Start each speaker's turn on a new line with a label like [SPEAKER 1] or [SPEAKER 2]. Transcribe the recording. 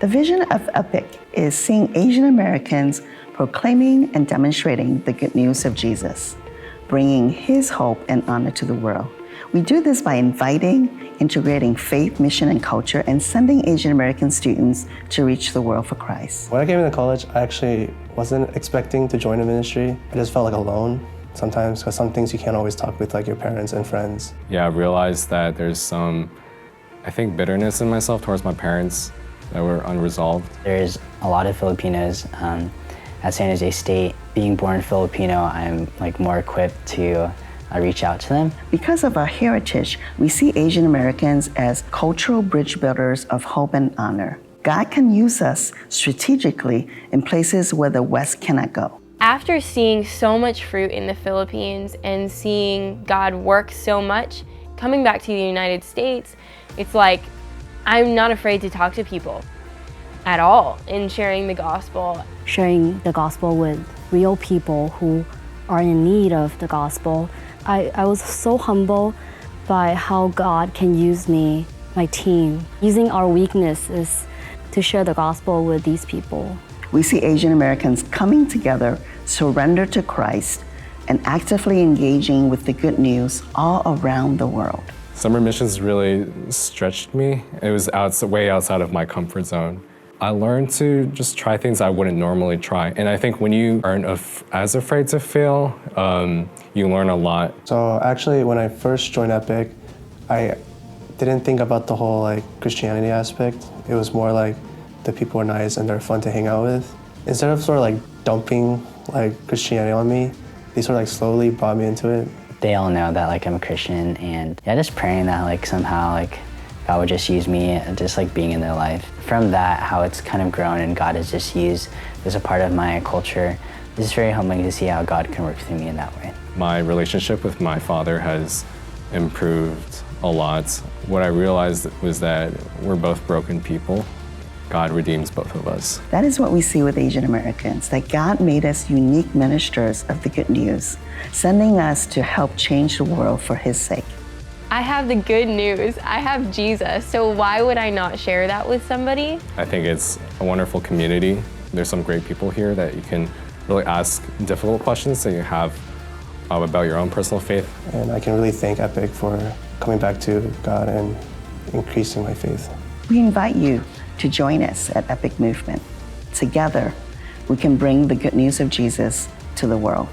[SPEAKER 1] The vision of EPIC is seeing Asian Americans proclaiming and demonstrating the good news of Jesus, bringing His hope and honor to the world. We do this by inviting, integrating faith, mission, and culture, and sending Asian American students to reach the world for Christ.
[SPEAKER 2] When I came into college, I actually wasn't expecting to join a ministry. I just felt like alone sometimes, because some things you can't always talk with like your parents and friends.
[SPEAKER 3] Yeah, I realized that there's some, I think, bitterness in myself towards my parents that were unresolved.
[SPEAKER 4] There's a lot of Filipinos at San Jose State. Being born Filipino, I'm more equipped to reach out to them.
[SPEAKER 1] Because of our heritage, we see Asian Americans as cultural bridge builders of hope and honor. God can use us strategically in places where the West cannot go.
[SPEAKER 5] After seeing so much fruit in the Philippines and seeing God work so much, coming back to the United States, it's like I'm not afraid to talk to people at all in sharing the gospel.
[SPEAKER 6] Sharing the gospel with real people who are in need of the gospel. I was so humbled by how God can use me, my team, using our weaknesses to share the gospel with these people.
[SPEAKER 1] We see Asian Americans coming together, surrender to Christ, and actively engaging with the good news all around the world.
[SPEAKER 3] Summer missions really stretched me. It was way outside of my comfort zone. I learned to just try things I wouldn't normally try. And I think when you aren't as afraid to fail, you learn a lot.
[SPEAKER 2] So actually, when I first joined EPIC, I didn't think about the whole Christianity aspect. It was more like the people are nice and they're fun to hang out with. Instead of sort of dumping Christianity on me, they sort of slowly brought me into it.
[SPEAKER 4] They all know that I'm a Christian, and just praying that somehow God would just use me, just being in their life. From that, how it's kind of grown and God has just used as a part of my culture. It's very humbling to see how God can work through me in that way.
[SPEAKER 3] My relationship with my father has improved a lot. What I realized was that we're both broken people. God redeems both of us.
[SPEAKER 1] That is what we see with Asian Americans, that God made us unique ministers of the good news, sending us to help change the world for His sake.
[SPEAKER 5] I have the good news. I have Jesus, so why would I not share that with somebody?
[SPEAKER 3] I think it's a wonderful community. There's some great people here that you can really ask difficult questions that you have about your own personal faith.
[SPEAKER 2] And I can really thank EPIC for coming back to God and increasing my faith.
[SPEAKER 1] We invite you to join us at EPIC Movement. Together, we can bring the good news of Jesus to the world.